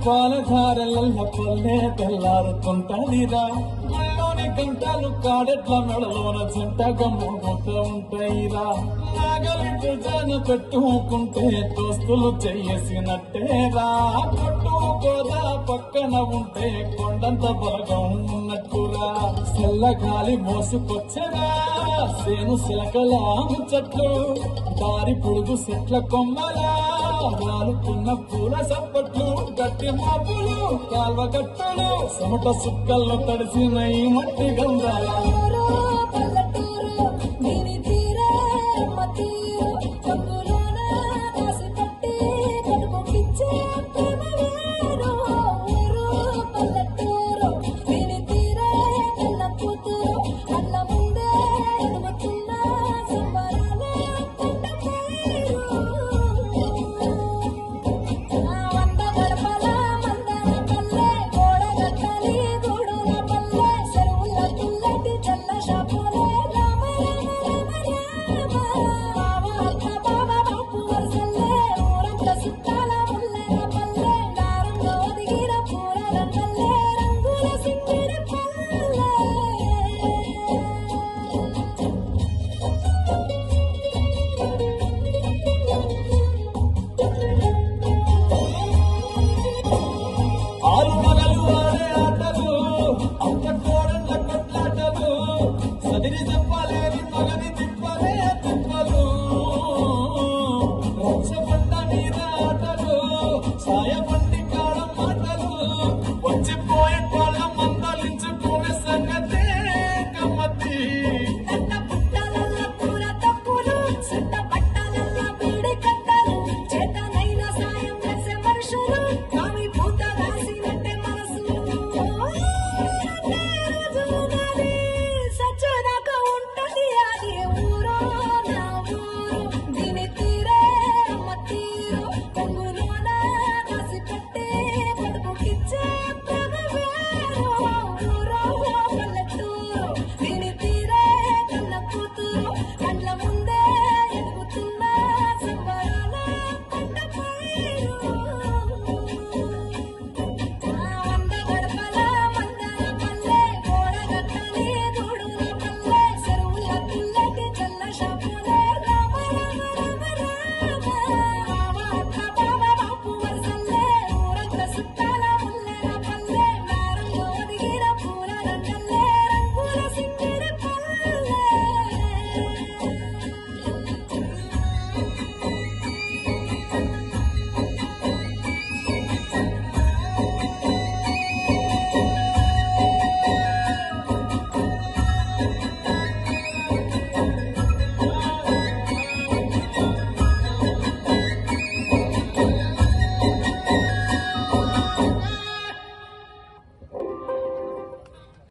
పాలధారల పల్లె తెల్లారుతుంటదిరా గుళ్ళోని గంటలు కాడెట్ల మెడలోన జంటగా మోగుతూ ఉంటాయిరా నాగలింటి జన పెట్టుకుంటే దోస్తులు చేసినట్టేరా కొట్టుకోరా పక్కన ఉంటే కొండంత బలగం ఉన్నట్టురా చల్లగాలి మోసుకొచ్చరా సేను సిలకలా చెట్లు దారి పొడుగు చెట్ల కొమ్మలా రాలుతున్న పూల సప్పట్లు గట్టి మాపులు కాల్వ గట్టులు సమట సుక్కల్లో తడిసిన ఈ మట్టి గంధాల చదిరి చెప్పాలి